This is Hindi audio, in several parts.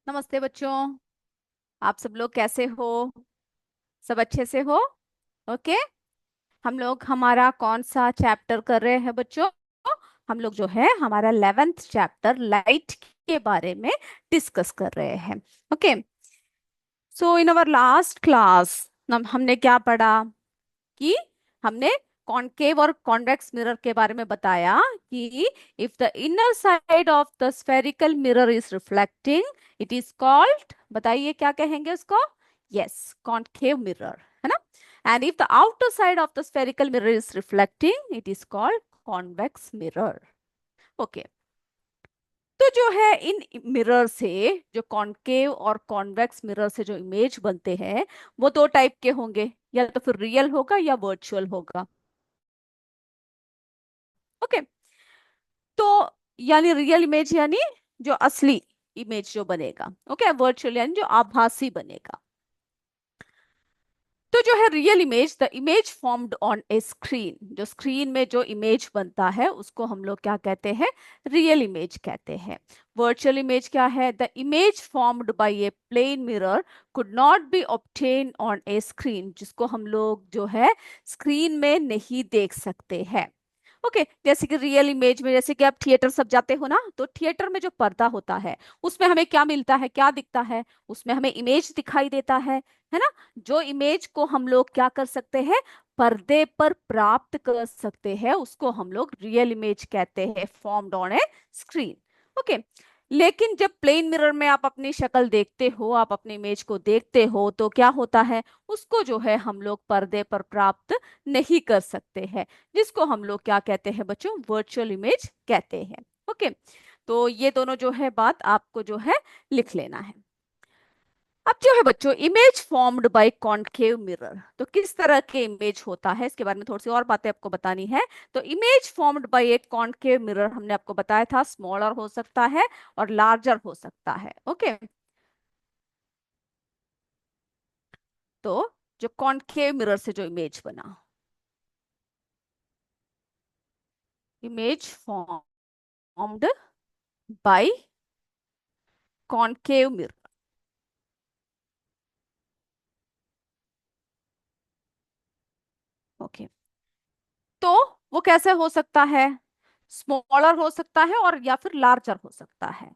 नमस्ते बच्चों। आप सब लोग कैसे हो? सब अच्छे से हो? ओके। हम लोग हमारा कौन सा चैप्टर कर रहे हैं बच्चों? हम लोग जो है हमारा 11th चैप्टर लाइट के बारे में डिस्कस कर रहे हैं। Okay. So in our last class हमने क्या पढ़ा कि हमने कॉनकेव और कॉन्वेक्स मिरर के बारे में बताया कि if the inner side of the spherical mirror is reflecting, it is called, बताइए क्या कहेंगे उसको? यस, कॉनकेव मिरर, है ना? And if the outer side of the spherical mirror is reflecting, it is called convex mirror. Okay. तो जो है इन मिरर से, जो कॉनकेव और कॉन्वेक्स मिरर से जो इमेज बनते हैं वो दो टाइप के होंगे, या तो फिर रियल होगा या वर्चुअल होगा। ओके। तो यानी रियल इमेज यानी जो असली इमेज जो बनेगा, ओके, वर्चुअल यानी जो आभासी बनेगा। तो जो है real image, the image formed on a screen, जो स्क्रीन में जो इमेज बनता है उसको हम लोग क्या कहते हैं? रियल इमेज कहते हैं। वर्चुअल इमेज क्या है? The image formed by a plane mirror could not be obtain on a screen, जिसको हम लोग जो है स्क्रीन में नहीं देख सकते हैं। ओके। जैसे कि रियल इमेज में, जैसे कि आप थिएटर सब जाते हो ना, तो थिएटर में जो पर्दा होता है उसमें हमें क्या मिलता है, क्या दिखता है? उसमें हमें इमेज दिखाई देता है ना? जो इमेज को हम लोग क्या कर सकते हैं, पर्दे पर प्राप्त कर सकते हैं, उसको हम लोग रियल इमेज कहते हैं, formed on a screen. Okay. लेकिन जब प्लेन मिरर में आप अपनी शक्ल देखते हो, आप अपनी इमेज को देखते हो, तो क्या होता है, उसको जो है हम लोग पर्दे पर प्राप्त नहीं कर सकते हैं, जिसको हम लोग क्या कहते हैं बच्चों? वर्चुअल इमेज कहते हैं। ओके। तो ये दोनों जो है बात आपको जो है लिख लेना है। अब जो है बच्चों, image formed bye concave mirror, तो किस तरह के इमेज होता है इसके बारे में थोड़ी सी और बातें आपको बतानी है। तो इमेज फॉर्म्ड बाय एक कॉनकेव मिरर हमने आपको बताया था, स्मॉलर हो सकता है और लार्जर हो सकता है। ओके। तो जो कॉनकेव मिरर से जो इमेज बना, image formed bye concave mirror. Okay. तो वो कैसे हो सकता है? स्मॉलर हो सकता है और या फिर लार्जर हो सकता है।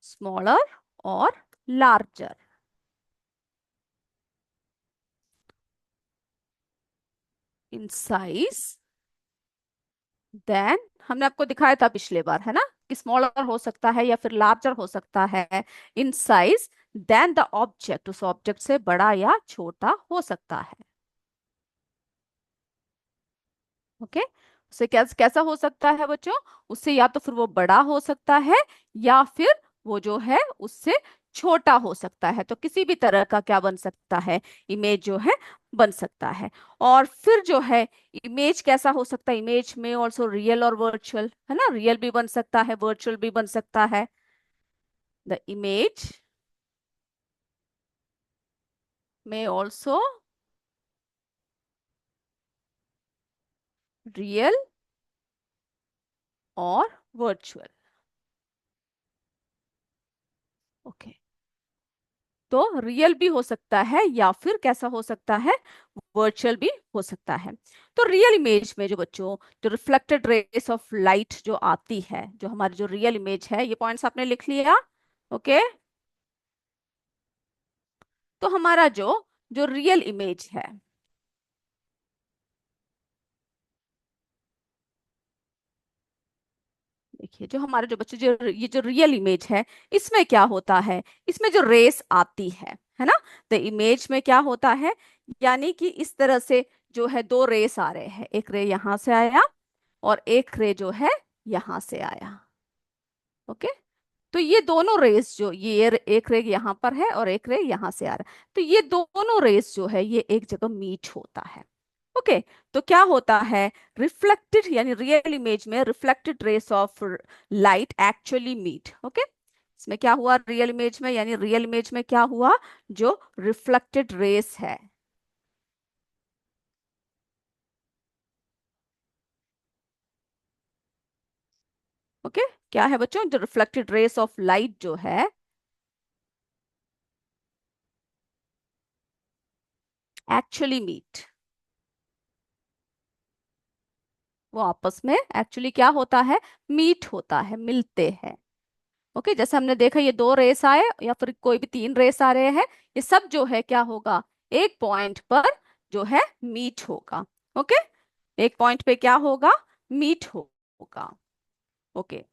स्मॉलर और लार्जर इन साइज देन, हमने आपको दिखाया था पिछले बार, है ना, कि स्मॉलर हो सकता है या फिर लार्जर हो सकता है in size than the object, उस ऑब्जेक्ट से बड़ा या छोटा हो सकता है। ओके। उससे कैसा हो सकता है बच्चों? उससे या तो फिर वो बड़ा हो सकता है या फिर वो जो है उससे छोटा हो सकता है। तो किसी भी तरह का क्या बन सकता है, इमेज जो है बन सकता है। और फिर जो है इमेज कैसा हो सकता है? इमेज में ऑल्सो रियल और वर्चुअल, है ना, रियल भी बन सकता है, वर्चुअल भी बन सकता है। द इमेज में ऑल्सो रियल और वर्चुअल। ओके। तो रियल भी हो सकता है या फिर कैसा हो सकता है, वर्चुअल भी हो सकता है। तो रियल इमेज में जो बच्चों, जो रिफ्लेक्टेड रेस ऑफ लाइट जो आती है, जो हमारी जो रियल इमेज है, ये पॉइंट्स आपने लिख लिया? ओके। तो हमारा जो जो रियल इमेज है, देखिए जो हमारे जो बच्चे, जो ये जो रियल इमेज है, इसमें क्या होता है, इसमें जो रेस आती है ना, तो इमेज में क्या होता है, यानी कि इस तरह से जो है दो रेस आ रहे हैं, एक रे यहां से आया और एक रे जो है यहां से आया। ओके। तो ये दोनों रेस, जो ये एक रे यहाँ पर है और एक रे यहाँ से आ रहा है, तो ये दोनों रेस जो है ये एक जगह मीट होता है। ओके। तो क्या होता है, रिफ्लेक्टेड यानी रियल इमेज में reflected rays of light actually meet. Okay. इसमें क्या हुआ रियल इमेज में, यानी रियल इमेज में क्या हुआ, जो रिफ्लेक्टेड रेस है, ओके, क्या है बच्चों, जो रिफ्लेक्टेड रेस ऑफ लाइट जो है एक्चुअली मीट, वो आपस में एक्चुअली क्या होता है, मीट होता है, मिलते हैं। ओके, जैसे हमने देखा ये दो रेस आए या फिर कोई भी तीन रेस आ रहे हैं, ये सब जो है क्या होगा, एक पॉइंट पर जो है मीट होगा। ओके, एक पॉइंट पे क्या होगा, मीट होगा। ओके,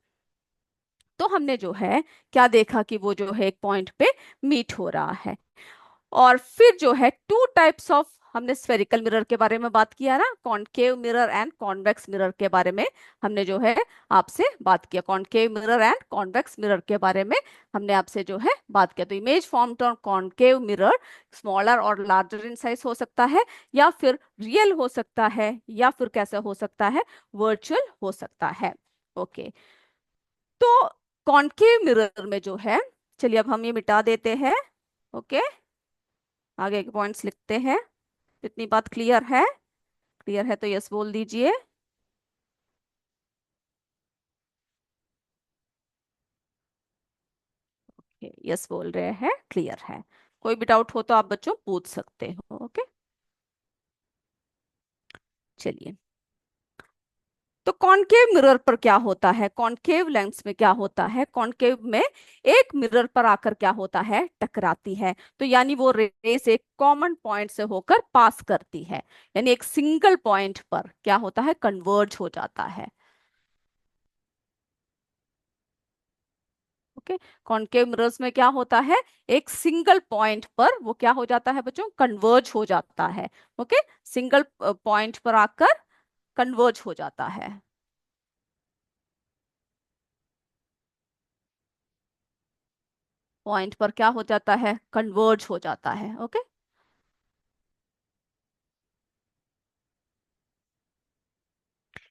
तो हमने जो है क्या देखा कि वो जो है एक पॉइंट पे मीट हो रहा है। और फिर जो है टू टाइप्स ऑफ, हमने स्फेरिकल मिरर के बारे में बात किया ना, concave mirror and convex mirror के बारे में हमने जो है आपसे बात किया, concave mirror and convex mirror के बारे में हमने आपसे जो है बात किया। तो image formed on concave mirror smaller और लार्जर इन साइज हो सकता है, या फिर रियल हो सकता है, या फिर कैसे हो सकता है, वर्चुअल हो सकता है। ओके, तो कॉनकेव मिरर में जो है, चलिए अब हम ये मिटा देते हैं। ओके, आगे के पॉइंट्स लिखते हैं। इतनी बात क्लियर है? क्लियर है तो यस बोल दीजिए। यस बोल रहे हैं, क्लियर है। कोई भी डाउट हो तो आप बच्चों पूछ सकते हो। ओके, चलिए, तो कॉनकेव मिरर पर क्या होता है, कॉनकेव लेंस में क्या होता है, कॉनकेव में एक मिरर पर आकर क्या होता है, टकराती है। तो यानी वो रेस एक कॉमन पॉइंट से होकर पास करती है, यानी एक सिंगल पॉइंट पर क्या होता है, कन्वर्ज हो जाता है। ओके, कॉनकेव मिरर्स में क्या होता है, एक सिंगल पॉइंट पर वो क्या हो जाता है बच्चों, कन्वर्ज हो जाता है। ओके, सिंगल पॉइंट पर आकर कन्वर्ज हो जाता है। पॉइंट पर क्या हो जाता है, कन्वर्ज हो जाता है। ओके,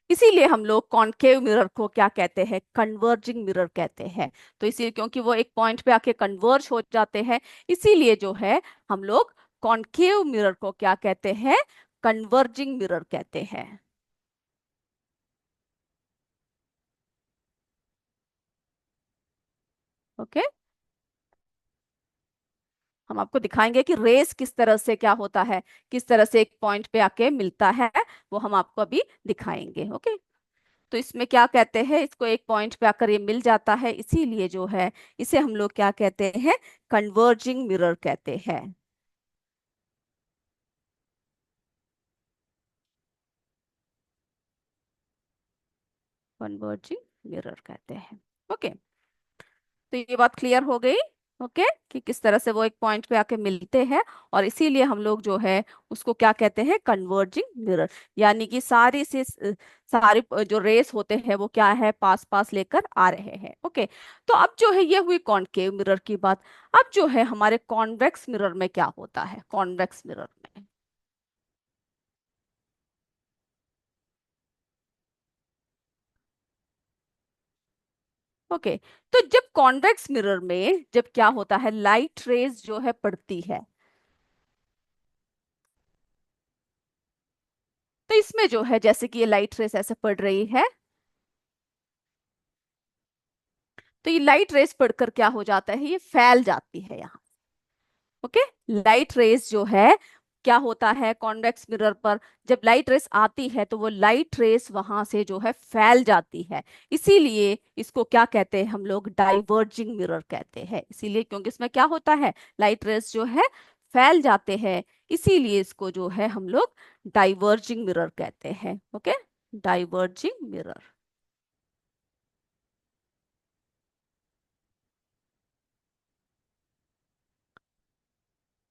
इसीलिए हम लोग कॉनकेव मिरर को क्या कहते हैं, कन्वर्जिंग मिरर कहते हैं। तो इसीलिए क्योंकि वो एक पॉइंट पे आके कन्वर्ज हो जाते हैं, इसीलिए जो है हम लोग कॉनकेव मिरर को क्या कहते हैं, कन्वर्जिंग मिरर कहते हैं। ओके, हम आपको दिखाएंगे कि रेस किस तरह से क्या होता है, किस तरह से एक पॉइंट पे आके मिलता है, वो हम आपको अभी दिखाएंगे। ओके, तो इसमें क्या कहते हैं, इसको एक पॉइंट पे आकर ये मिल जाता है, इसीलिए जो है इसे हम लोग क्या कहते हैं, कन्वर्जिंग मिरर कहते हैं। कन्वर्जिंग मिरर कहते हैं। ओके, तो ये बात क्लियर हो गई। ओके, कि किस तरह से वो एक पॉइंट पे आके मिलते हैं, और इसीलिए हम लोग जो है उसको क्या कहते हैं, कन्वर्जिंग मिरर। यानी कि सारी से सारी जो रेस होते हैं वो क्या है, पास पास लेकर आ रहे हैं। ओके, तो अब जो है ये हुई कॉनकेव मिरर की बात। अब जो है हमारे कॉन्वेक्स मिरर में क्या होता है, कॉन्वेक्स मिरर में। ओके, तो जब कॉन्वेक्स मिरर में जब क्या होता है, लाइट रेज जो है पड़ती है, तो इसमें जो है जैसे कि ये लाइट रेस ऐसे पड़ रही है, तो ये लाइट रेस पड़कर क्या हो जाता है, ये फैल जाती है यहाँ। ओके, लाइट रेस जो है क्या होता है कॉन्वेक्स मिरर पर, जब लाइट रेस आती है तो वो लाइट रेस वहां से जो है फैल जाती है। इसीलिए इसको क्या कहते हैं हम लोग, डाइवर्जिंग मिरर कहते हैं। इसीलिए क्योंकि इसमें क्या होता है, लाइट रेस जो है फैल जाते हैं, इसीलिए इसको जो है हम लोग डाइवर्जिंग मिरर कहते हैं। Okay, diverging mirror.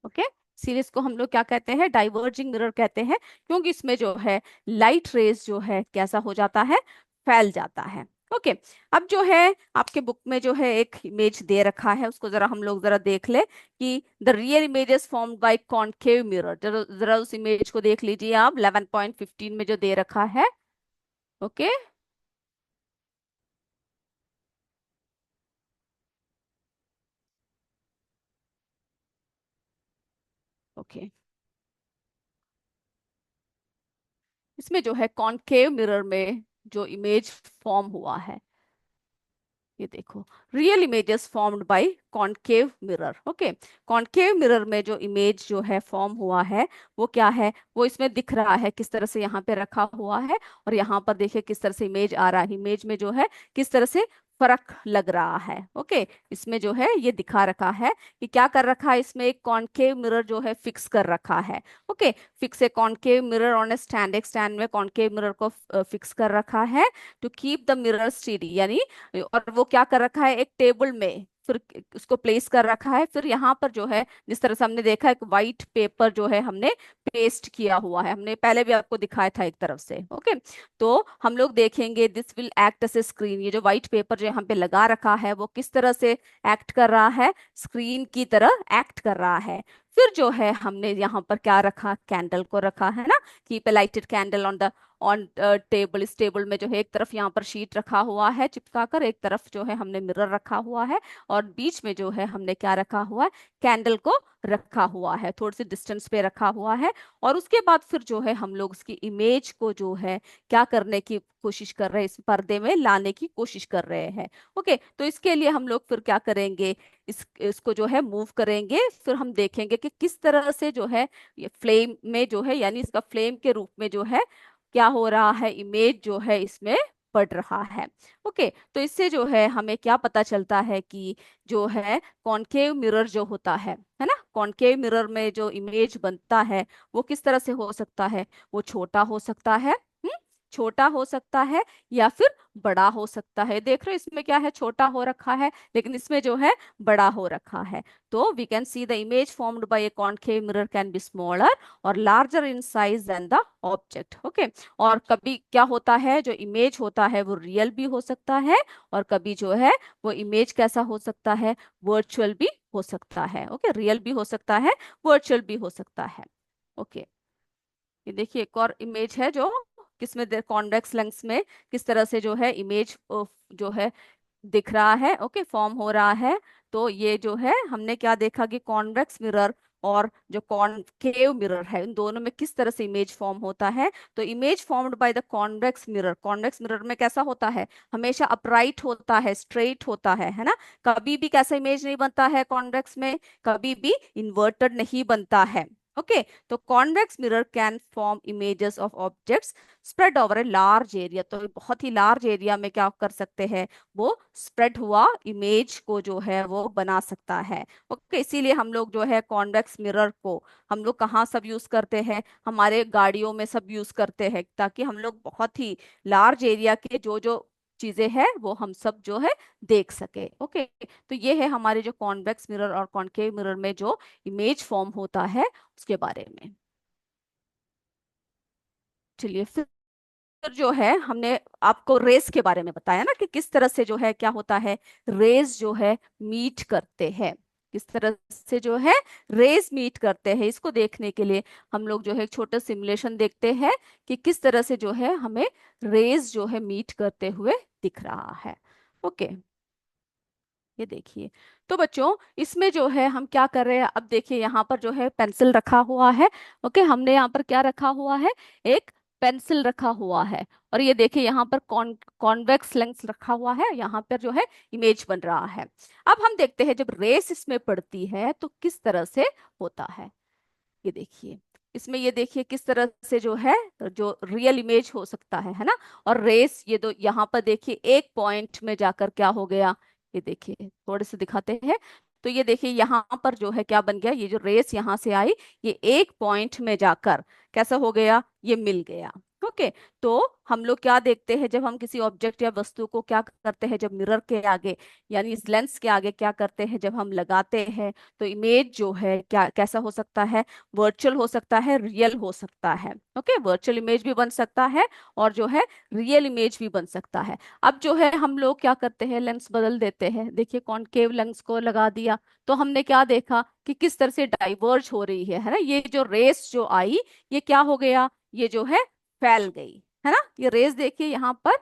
Okay, series को हम लोग क्या कहते हैं, डाइवर्जिंग मिरर कहते हैं, क्योंकि इसमें जो है लाइट रेज जो है कैसा हो जाता है, फैल जाता है। ओके, अब जो है आपके बुक में जो है एक इमेज दे रखा है, उसको जरा हम लोग जरा देख ले कि the real images formed by concave mirror, जरा जरा उस इमेज को देख लीजिए आप, 11.15 में जो दे रखा है। ओके, ओके, इसमें जो है कॉनकेव मिरर में जो इमेज फॉर्म हुआ है, ये देखो, real images formed by concave mirror. Okay, concave mirror में जो इमेज जो है फॉर्म हुआ है वो क्या है, वो इसमें दिख रहा है किस तरह से यहाँ पे रखा हुआ है, और यहाँ पर देखिए किस तरह से इमेज आ रहा है, इमेज में जो है किस तरह से फर्क लग रहा है। ओके, इसमें जो है ये दिखा रखा है कि क्या कर रखा है, इसमें एक कॉनकेव मिरर जो है फिक्स कर रखा है। Okay, fix a concave mirror on a stand, एक स्टैंड में कॉनकेव मिरर को फिक्स कर रखा है to keep the mirror steady, यानी और वो क्या कर रखा है एक टेबल में, फिर उसको प्लेस कर रखा है। फिर यहाँ पर जो है जिस तरह से हमने देखा एक वाइट पेपर जो है हमने पेस्ट किया हुआ है, हमने पहले भी आपको दिखाया था एक तरफ से। ओके, तो हम लोग देखेंगे this will act S A screen, ये जो व्हाइट पेपर जो यहाँ पे लगा रखा है वो किस तरह से एक्ट कर रहा है, स्क्रीन की तरह एक्ट कर रहा है। फिर जो है हमने यहाँ पर क्या रखा, कैंडल को रखा है ना, keep a lighted candle on table, इस टेबल में जो है एक तरफ यहाँ पर शीट रखा हुआ है चिपका कर, एक तरफ जो है हमने मिरर रखा हुआ है, और बीच में जो है हमने क्या रखा हुआ है, कैंडल को रखा हुआ है, थोड़ी सी डिस्टेंस पे रखा हुआ है। और उसके बाद फिर जो है हम लोग उसकी इमेज को जो है क्या करने की कोशिश कर रहे हैं, इस पर्दे में लाने की कोशिश कर रहे हैं। ओके, तो इसके लिए हम लोग फिर क्या करेंगे, इसको जो है मूव करेंगे, फिर हम देखेंगे कि किस तरह से जो है ये फ्लेम में जो है, यानी इसका फ्लेम के रूप में जो है क्या हो रहा है, इमेज जो है इसमें पड़ रहा है। ओके, तो इससे जो है हमें क्या पता चलता है कि जो है कॉनकेव मिरर जो होता है ना, कॉनकेव मिरर में जो इमेज बनता है वो किस तरह से हो सकता है, वो छोटा हो सकता है, छोटा हो सकता है या फिर बड़ा हो सकता है। देख रहे हो इसमें क्या है, छोटा हो रखा है, लेकिन इसमें जो है बड़ा हो रखा है। तो we can see the image formed by a concave mirror can be smaller और larger in size than the object. Okay, और कभी क्या होता है, जो इमेज होता है वो रियल भी हो सकता है, और कभी जो है वो इमेज कैसा हो सकता है, वर्चुअल भी हो सकता है। ओके, रियल भी हो सकता है, वर्चुअल भी हो सकता है। ओके, ये देखिए एक और इमेज है जो किसमें, कॉन्वेक्स लेंस में किस तरह से जो है इमेज जो है दिख रहा है। ओके, फॉर्म हो रहा है। तो ये जो है हमने क्या देखा कि कॉन्वेक्स मिरर और जो कॉनकेव मिरर है इन दोनों में किस तरह से इमेज फॉर्म होता है। तो image formed by the convex mirror, convex mirror में कैसा होता है, हमेशा अपराइट होता है, स्ट्रेट होता है ना, कभी भी कैसा इमेज नहीं बनता है कॉन्वेक्स में, कभी भी इन्वर्टेड नहीं बनता है। ओके, तो convex mirror can form images of objects spread over a large area, तो बहुत ही लार्ज एरिया में क्या कर सकते हैं, वो स्प्रेड हुआ इमेज को जो है वो बना सकता है। ओके, इसीलिए हम लोग जो है कॉन्वेक्स मिरर को हम लोग कहाँ सब यूज करते हैं, हमारे गाड़ियों में सब यूज करते हैं, ताकि हम लोग बहुत ही लार्ज एरिया के जो जो चीजें हैं वो हम सब जो है देख सके। ओके, तो ये है हमारे जो कॉन्वेक्स मिरर और कॉनकेव मिरर में जो इमेज फॉर्म होता है उसके बारे में। चलिए फिर जो है हमने आपको रेस के बारे में बताया ना कि किस तरह से जो है क्या होता है, रेस जो है मीट करते हैं, किस तरह से जो है रेस मीट करते हैं। इसको देखने के लिए हम लोग जो है एक छोटा सिमुलेशन देखते हैं कि किस तरह से जो है हमें रेस जो है मीट करते हुए दिख रहा है। ओके, ये देखिए, तो बच्चों इसमें जो है हम क्या कर रहे हैं, अब देखिए यहाँ पर जो है पेंसिल रखा हुआ है। ओके, हमने यहाँ पर क्या रखा हुआ है, एक पेंसिल रखा हुआ है, और ये देखिए यहाँ पर कॉन्वेक्स लेंस रखा हुआ है, यहाँ पर जो है इमेज बन रहा है। अब हम देखते हैं जब रेस इसमें पड़ती है तो किस तरह से होता है। ये देखिए, इसमें ये देखिए किस तरह से जो है जो रियल इमेज हो सकता है ना, और रेस ये तो यहाँ पर देखिए एक पॉइंट में जाकर क्या हो गया, ये देखिए थोड़े से दिखाते हैं। तो ये देखिए यहाँ पर जो है क्या बन गया, ये जो रेस यहाँ से आई ये एक पॉइंट में जाकर कैसा हो गया, ये मिल गया। ओके, तो हम लोग क्या देखते हैं जब हम किसी ऑब्जेक्ट या वस्तु को क्या करते हैं, जब मिरर के आगे यानी इस लेंस के आगे क्या करते हैं, जब हम लगाते हैं तो इमेज जो है क्या कैसा हो सकता है, वर्चुअल हो सकता है, रियल हो सकता है। ओके, वर्चुअल इमेज भी बन सकता है और जो है रियल इमेज भी बन सकता है। अब जो है हम लोग क्या करते हैं, लेंस बदल देते हैं। देखिए कॉनकेव लेंस को लगा दिया तो हमने क्या देखा कि किस तरह से डाइवर्ज हो रही है ना, ये जो रेस जो आई ये क्या हो गया, ये जो है फैल गई, है ना। ये रेस देखिए यहाँ पर,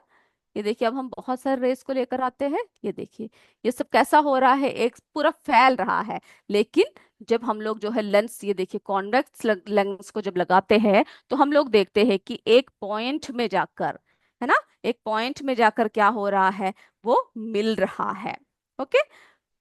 ये देखिए अब हम बहुत सारे रेस को लेकर आते हैं, ये देखिए ये सब कैसा हो रहा है, एक पूरा फैल रहा है। लेकिन जब हम लोग जो है लेंस, ये देखिए कॉन्वेक्स लेंस को जब लगाते हैं तो हम लोग देखते हैं कि एक पॉइंट में जाकर है ना। एक पॉइंट में जाकर क्या हो रहा है, वो मिल रहा है। ओके,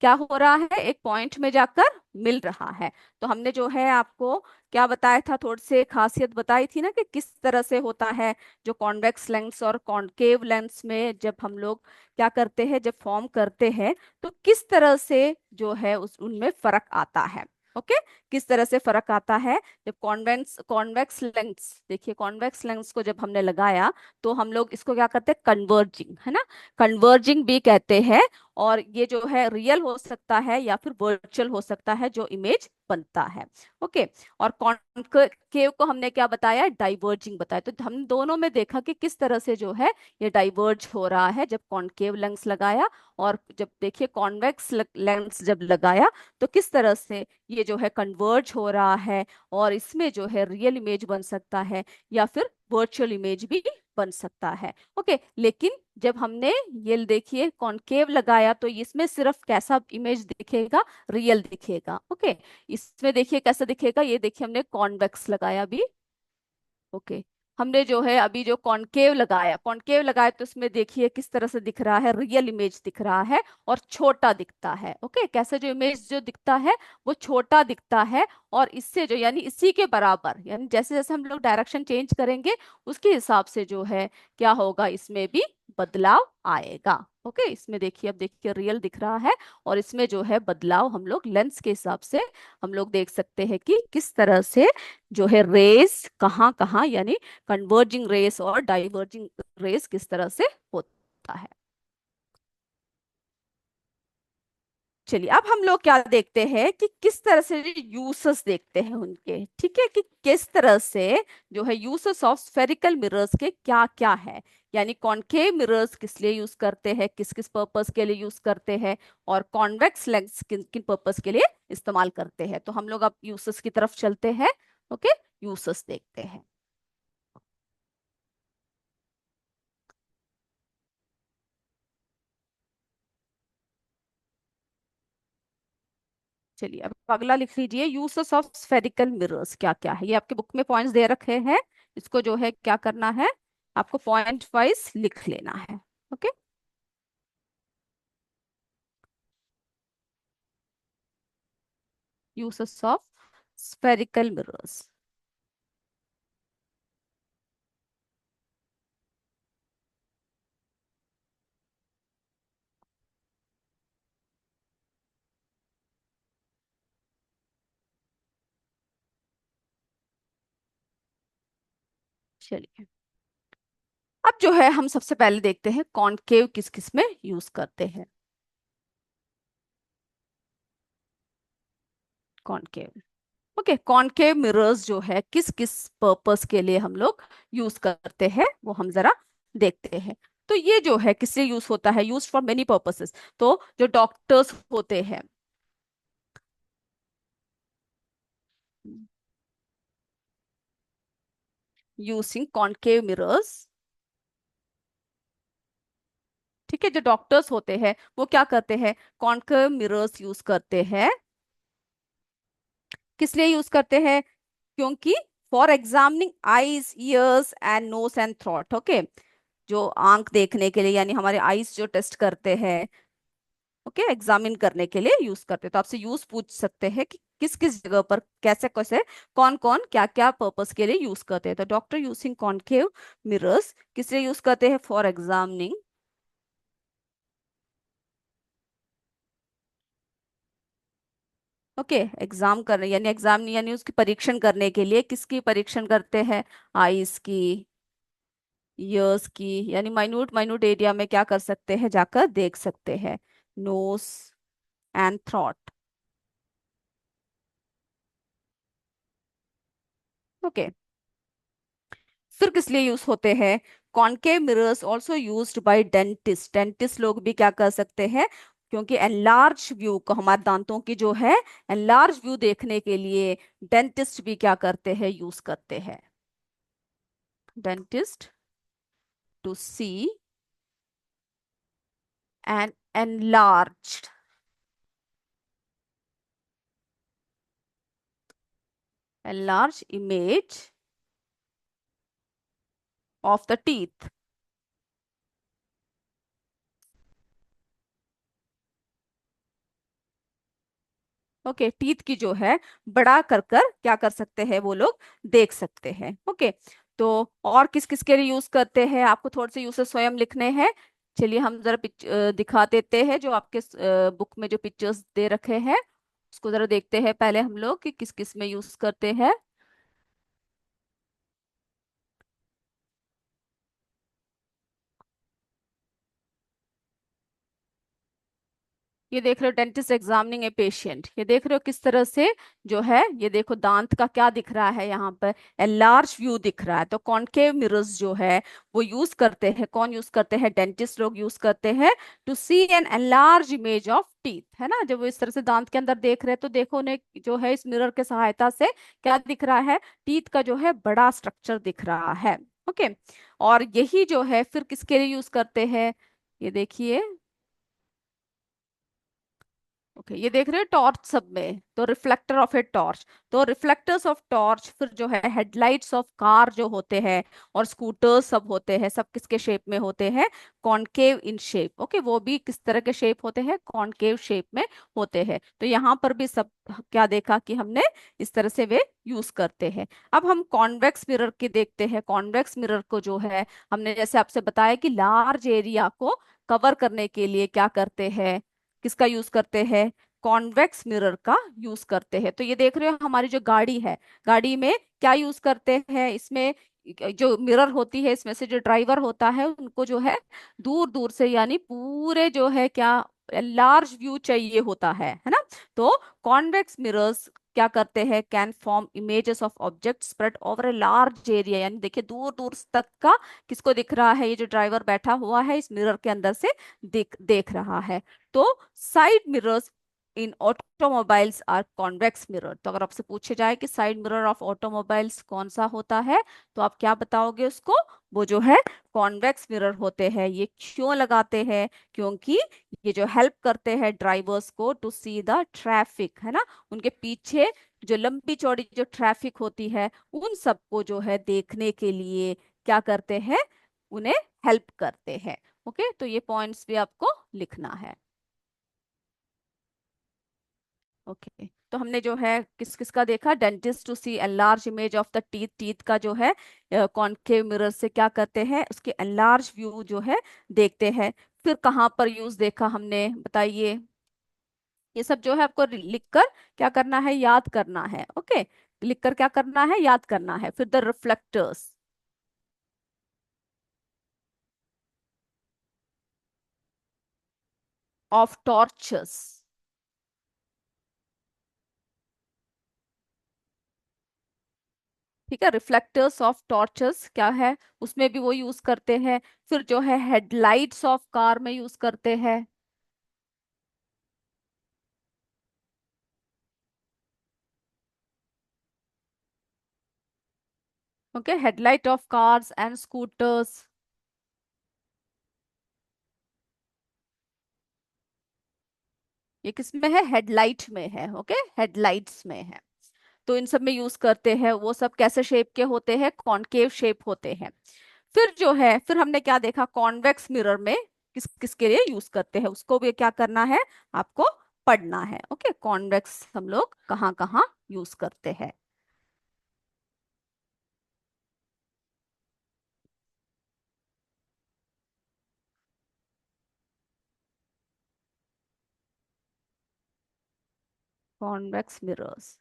क्या हो रहा है, एक पॉइंट में जाकर मिल रहा है। तो हमने जो है आपको क्या बताया था, थोड़ी सी खासियत बताई थी ना कि किस तरह से होता है। जो कॉन्वेक्स लेंस और कॉन्केव लेंस में जब हम लोग क्या करते हैं, जब फॉर्म करते हैं, तो किस तरह से जो है उस उनमें फर्क आता है। ओके, किस तरह से फर्क आता है। जब कॉन्वेक्स कॉन्वेक्स लेंस, देखिए कॉन्वेक्स लेंस को जब हमने लगाया, तो हम लोग इसको क्या करते हैं, कन्वर्जिंग, है ना, कन्वर्जिंग भी कहते हैं। और ये जो है रियल हो सकता है या फिर वर्चुअल हो सकता है जो इमेज बनता है। ओके, और कॉन्केव को हमने क्या बताया, डाइवर्जिंग बताया। तो हम दोनों में देखा कि किस तरह से जो है ये डाइवर्ज हो रहा है जब कॉन्केव लेंस लगाया, और जब देखिए कॉन्वेक्स लेंस जब लगाया, तो किस तरह से ये जो है कन्वर्ज हो रहा है, और इसमें जो है रियल इमेज बन सकता है या फिर वर्चुअल इमेज भी बन सकता है। ओके, लेकिन जब हमने ये देखिए कॉनकेव लगाया, तो इसमें सिर्फ कैसा इमेज दिखेगा, रियल दिखेगा। ओके, इसमें देखिए कैसा दिखेगा, ये देखिए हमने कॉन्वेक्स लगाया भी। ओके, हमने जो है अभी जो कॉनकेव लगाया तो इसमें देखिए किस तरह से दिख रहा है, रियल इमेज दिख रहा है और छोटा दिखता है। ओके, कैसे जो इमेज जो दिखता है वो छोटा दिखता है, और इससे जो यानी इसी के बराबर, यानी जैसे जैसे हम लोग डायरेक्शन चेंज करेंगे उसके हिसाब से जो है क्या होगा, इसमें भी बदलाव आएगा। ओके, इसमें देखिए, अब देखिए रियल दिख रहा है, और इसमें जो है बदलाव हम लोग लेंस के हिसाब से हम लोग देख सकते हैं कि किस तरह से जो है रेस कहाँ कहाँ, यानी कन्वर्जिंग रेस और डाइवर्जिंग रेस किस तरह से होता है। चलिए, अब हम लोग क्या देखते हैं कि किस तरह से यूसेस देखते हैं उनके, ठीक है, कि किस तरह से जो है यूसेस ऑफ स्फेरिकल मिरर्स के क्या क्या है। यानी कॉनकेव मिरर्स किस लिए यूज करते हैं, किस किस पर्पस के लिए यूज करते हैं, और कॉन्वेक्स लेंस किन किन पर्पस के लिए इस्तेमाल करते हैं। तो हम लोग अब यूसेस की तरफ चलते हैं। ओके, यूसेस देखते हैं। चलिए, अब अगला लिख लीजिए, यूसेस ऑफ स्फेरिकल मिरर्स क्या क्या है। ये आपके बुक में पॉइंट्स दे रखे हैं, इसको जो है क्या करना है, आपको पॉइंट वाइज लिख लेना है। Okay, uses of spherical mirrors. चलिए, अब जो है हम सबसे पहले देखते हैं कॉनकेव किस किस में यूज करते हैं। कॉनकेव, ओके, कॉनकेव मिरर्स जो है किस किस पर्पस के लिए हम लोग यूज करते हैं वो हम जरा देखते हैं। तो ये जो है किससे यूज होता है, यूज फॉर मेनी पर्पसेस। तो जो डॉक्टर्स होते हैं, यूजिंग कॉनकेव मिरर्स, ठीक है, जो डॉक्टर्स होते हैं वो क्या करते हैं, कॉनकेव मिरर्स यूज करते हैं। किस लिए यूज करते हैं, क्योंकि for examining eyes, ears and nose and throat. Okay, जो आंख देखने के लिए, यानी हमारे आईज जो टेस्ट करते हैं, ओके, एग्जामिन करने के लिए यूज करते हैं। तो आपसे यूज पूछ सकते हैं कि किस किस जगह पर, कैसे कैसे, कौन कौन क्या क्या पर्पस के लिए यूज करते हैं। तो डॉक्टर यूजिंग कॉनकेव मिरर्स किस लिए यूज करते हैं, फॉर एग्जामिनिंग, ओके, एग्जाम करने, यानी एग्जाम यानी उसकी परीक्षण करने के लिए, किसकी परीक्षण करते हैं, आईज की, ईयर्स की, यानी माइन्यूट माइन्यूट एरिया में क्या कर सकते हैं, जाकर देख सकते हैं, नोज एंड थ्रॉट। ओके, फिर किस लिए यूज होते हैं, concave mirrors also used by dentist. Dentist लोग भी क्या कर सकते हैं, क्योंकि एनलार्ज व्यू को, हमारे दांतों की जो है एनलार्ज व्यू देखने के लिए डेंटिस्ट भी क्या करते हैं, यूज करते हैं। Dentist to see an enlarged enlarged image of the teeth। Okay, teeth की जो है बड़ा कर कर क्या कर सकते हैं वो लोग, देख सकते हैं। ओके, तो और किस किस के लिए यूज करते हैं, आपको थोड़े से यूसेस स्वयं लिखने हैं। चलिए हम जरा दिखा देते हैं, जो आपके बुक में जो पिक्चर्स दे रखे हैं उसको जरा देखते हैं पहले हम लोग कि किस किस में यूज करते हैं। ये देख रहे हो डेंटिस्ट एग्जामिनिंग ए पेशेंट, ये देख रहे हो किस तरह से जो है, ये देखो दांत का क्या दिख रहा है यहाँ पर, ए लार्ज व्यू दिख रहा है। तो कॉनकेव मिरर्स जो है वो यूज करते हैं, कौन यूज करते हैं, डेंटिस्ट लोग यूज करते हैं to see an enlarge image of teeth, है ना। जब वो इस तरह से दांत के अंदर देख रहे हैं तो देखो उन्हें जो है इस मिरर के सहायता से क्या दिख रहा है, टीथ का जो है बड़ा स्ट्रक्चर दिख रहा है। ओके, और यही जो है फिर किसके लिए यूज करते हैं, ये देखिए। ओके, ये देख रहे हो टॉर्च सब में, तो रिफ्लेक्टर ऑफ ए टॉर्च, तो रिफ्लेक्टर्स ऑफ टॉर्च फिर जो है हेडलाइट्स ऑफ कार जो होते हैं और स्कूटर्स सब होते हैं, सब किसके शेप में होते हैं, कॉनकेव इन शेप। ओके, वो भी किस तरह के शेप होते हैं, कॉनकेव शेप में होते हैं। तो यहाँ पर भी सब क्या देखा कि हमने इस तरह से वे यूज करते हैं। अब हम कॉन्वेक्स मिरर के देखते हैं। कॉन्वेक्स मिरर को जो है हमने जैसे आपसे बताया कि लार्ज एरिया को कवर करने के लिए क्या करते हैं, किसका यूज करते हैं, कॉन्वेक्स मिरर का यूज करते हैं। तो ये देख रहे हो हमारी जो गाड़ी है, गाड़ी में क्या यूज करते हैं, इसमें जो मिरर होती है इसमें से जो ड्राइवर होता है उनको जो है दूर दूर से यानी पूरे जो है क्या लार्ज व्यू चाहिए होता है ना। तो कॉन्वेक्स मिरर्स क्या करते हैं, can form images of object spread over a large area, यानी देखिए दूर दूर तक का किसको दिख रहा है, ये जो ड्राइवर बैठा हुआ है इस मिरर के अंदर से देख देख रहा है। तो side mirrors in automobiles are convex mirror. तो अगर आपसे पूछे जाए कि साइड मिरर ऑफ ऑटोमोबाइल्स कौन सा होता है, तो आप क्या बताओगे उसको, वो जो है कॉन्वेक्स मिरर होते हैं। ये क्यों लगाते हैं, क्योंकि ये जो हेल्प करते हैं ड्राइवर्स को टू सी द ट्रैफिक, है ना, उनके पीछे जो लंबी चौड़ी जो ट्रैफिक होती है उन सबको जो है देखने के लिए क्या करते हैं, उन्हें हेल्प करते हैं। ओके, तो ये पॉइंट्स भी आपको लिखना है। ओके, तो हमने जो है किस किस का देखा, dentist to see enlarge image of the teeth, teeth का जो है कॉनकेव मिरर से क्या करते हैं, उसके एनलार्ज व्यू जो है देखते हैं। फिर कहाँ पर यूज देखा हमने, बताइए। ये सब जो है आपको लिखकर क्या करना है, याद करना है। ओके, लिखकर क्या करना है, याद करना है। फिर द रिफ्लेक्टर्स ऑफ टॉर्चेस, ठीक है, रिफ्लेक्टर्स ऑफ टॉर्चेस क्या है, उसमें भी वो यूज करते हैं। फिर जो है हेडलाइट्स ऑफ कार में यूज करते हैं। Okay, headlight of cars and scooters, ये किस में है, हेडलाइट में है। ओके, हेडलाइट्स में है। तो इन सब में यूज करते हैं, वो सब कैसे शेप के होते हैं, कॉनकेव शेप होते हैं। फिर जो है फिर हमने क्या देखा, कॉन्वेक्स मिरर में किस किस के लिए यूज करते हैं, उसको भी क्या करना है, आपको पढ़ना है। ओके, कॉन्वेक्स हम लोग कहाँ कहाँ यूज करते हैं। कॉन्वेक्स मिरर्स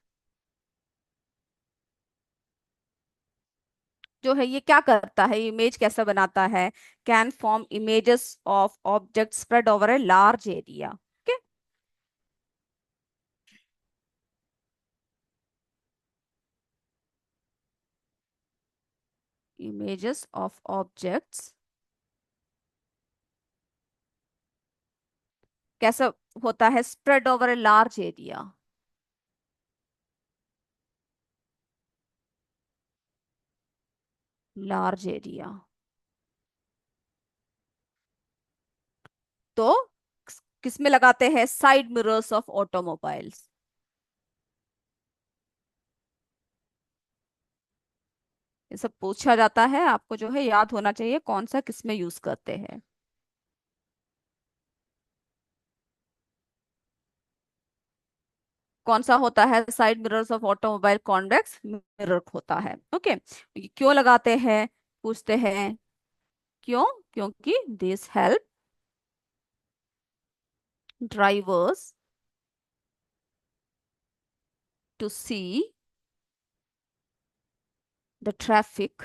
जो है ये क्या करता है, इमेज कैसा बनाता है, can form images of object spread over a large area. Okay, images of objects कैसा होता है, spread over a large area, large area. तो किस में लगाते हैं, साइड मिरर्स ऑफ ऑटोमोबाइल्स। ये सब पूछा जाता है, आपको जो है याद होना चाहिए कौन सा किस में यूज करते हैं। कौन सा होता है? Side mirrors of automobile convex mirror होता है। ओके, क्यों लगाते हैं, पूछते हैं क्यों? क्योंकि this help drivers to see the traffic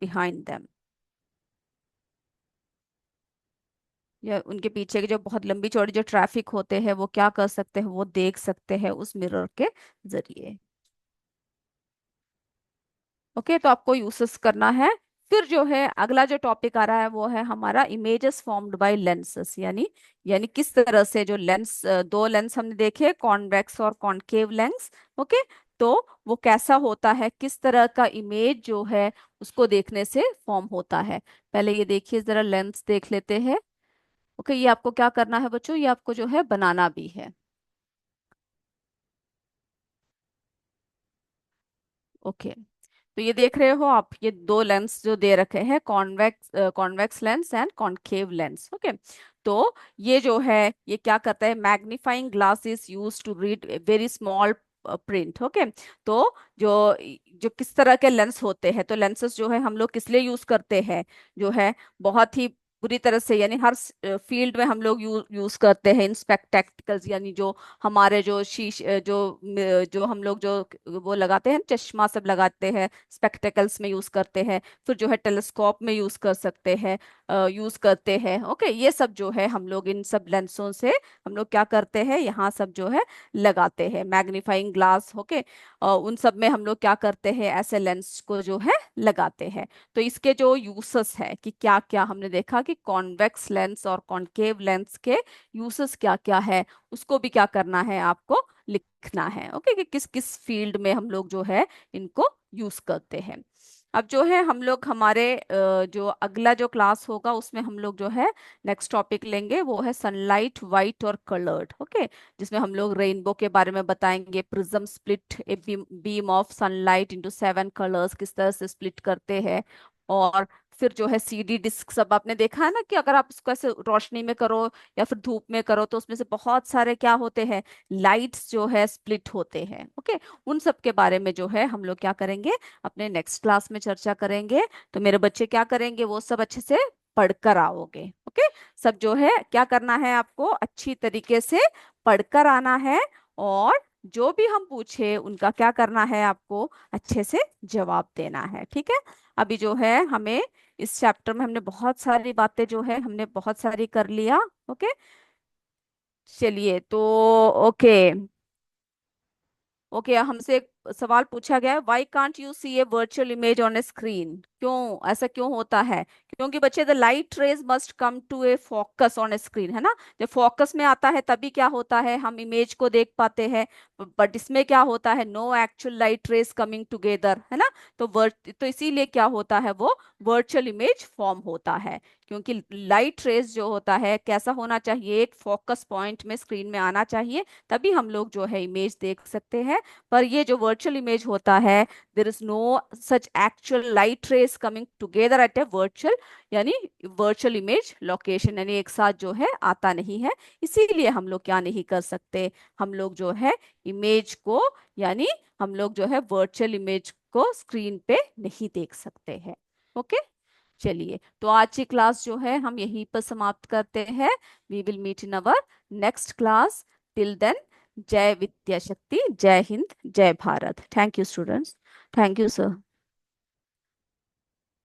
behind them, या उनके पीछे की जो बहुत लंबी चौड़ी जो ट्रैफिक होते हैं वो क्या कर सकते हैं, वो देख सकते हैं उस मिरर के जरिए। ओके, तो आपको यूसेस करना है। फिर जो है अगला जो टॉपिक आ रहा है वो है हमारा इमेजेस फॉर्म्ड बाय लेंसेस, यानी यानी किस तरह से जो लेंस, दो लेंस हमने देखे, कॉन्वेक्स और कॉनकेव लेंस। ओके, तो वो कैसा होता है, किस तरह का इमेज जो है उसको देखने से फॉर्म होता है। पहले ये देखिए जरा, लेंस देख लेते हैं। ओके, ये आपको क्या करना है बच्चों, ये आपको जो है बनाना भी है। ओके, तो ये देख रहे हो आप, ये दो लेंस जो दे रखे हैं, convex convex lens and concave lens. Okay, तो ये जो है ये क्या करता है, magnifying glass is use to read very small print. Okay, तो जो जो किस तरह के लेंस होते हैं, तो लेंसेस जो है हम लोग किस लिए यूज करते हैं, जो है बहुत ही बुरी तरह से, यानी हर फील्ड में हम लोग यूज करते हैं इन स्पेक्टेक्टिकल्स, यानी जो हमारे जो जो हम लोग जो वो लगाते हैं, चश्मा सब लगाते हैं, स्पेक्टेकल्स में यूज करते हैं। फिर जो है टेलीस्कोप में यूज कर सकते हैं, यूज करते हैं। ओके, ये सब जो है हम लोग इन सब लेंसों से हम लोग क्या करते हैं, यहाँ सब जो है लगाते हैं मैग्नीफाइंग ग्लास। ओके, उन सब में हम लोग क्या करते हैं, ऐसे लेंस को जो है लगाते हैं। तो इसके जो यूसेस है कि क्या क्या, हमने देखा कि कॉन्वेक्स लेंस और कॉनकेव लेंस के यूसेस क्या क्या है, उसको भी क्या करना है, आपको लिखना है। ओके, कि किस किस फील्ड में हम लोग जो है इनको यूज करते हैं। अब जो है हम लोग हमारे जो अगला जो क्लास होगा उसमें हम लोग जो है नेक्स्ट टॉपिक लेंगे, वो है सनलाइट वाइट और कलर्ड। ओके, जिसमें हम लोग रेनबो के बारे में बताएंगे, prism split a beam of sunlight into 7 colours, किस तरह से स्प्लिट करते हैं। और फिर जो है सीडी डिस्क, सब आपने देखा है ना कि अगर आप उसको ऐसे रोशनी में करो या फिर धूप में करो तो उसमें से बहुत सारे क्या होते हैं, लाइट्स जो है स्प्लिट होते हैं। ओके, उन सब के बारे में जो है हम लोग क्या करेंगे, अपने नेक्स्ट क्लास में चर्चा करेंगे। तो मेरे बच्चे क्या करेंगे, वो सब अच्छे से पढ़कर आओगे। ओके, सब जो है क्या करना है, आपको अच्छी तरीके से पढ़कर आना है, और जो भी हम पूछे उनका क्या करना है, आपको अच्छे से जवाब देना है। ठीक है, अभी जो है हमें इस चैप्टर में हमने बहुत सारी बातें जो है हमने बहुत सारी कर लिया। ओके, चलिए तो ओके। ओके, हमसे एक सवाल पूछा गया है, why can't you see a virtual image on a screen, क्यों ऐसा क्यों होता है? क्योंकि बच्चे the light rays must come to a focus on a screen, है ना, जब फोकस में आता है तभी क्या होता है, हम इमेज को देख पाते हैं। बट इसमें क्या होता है, no actual light rays coming together, है ना। तो तो इसीलिए क्या होता है, वो वर्चुअल इमेज फॉर्म होता है। क्योंकि लाइट रेज जो होता है कैसा होना चाहिए, एक फोकस पॉइंट में स्क्रीन में आना चाहिए, तभी हम लोग जो है इमेज देख सकते हैं। पर ये जो वर्चुअल इमेज होता है, there is no such actual light rays coming together at a virtual, यानी वर्चुअल इमेज लोकेशन, यानी एक साथ जो है आता नहीं है। इसीलिए हम लोग क्या नहीं कर सकते, हम लोग जो है इमेज को, यानी हम लोग जो है वर्चुअल इमेज को स्क्रीन पे नहीं देख सकते हैं। ओके, चलिए तो आज की क्लास जो है हम यहीं पर समाप्त करते हैं। We will meet in our next class. Till then, जय विद्या शक्ति, जय हिंद, जय Bharat. Thank you students. Thank you sir.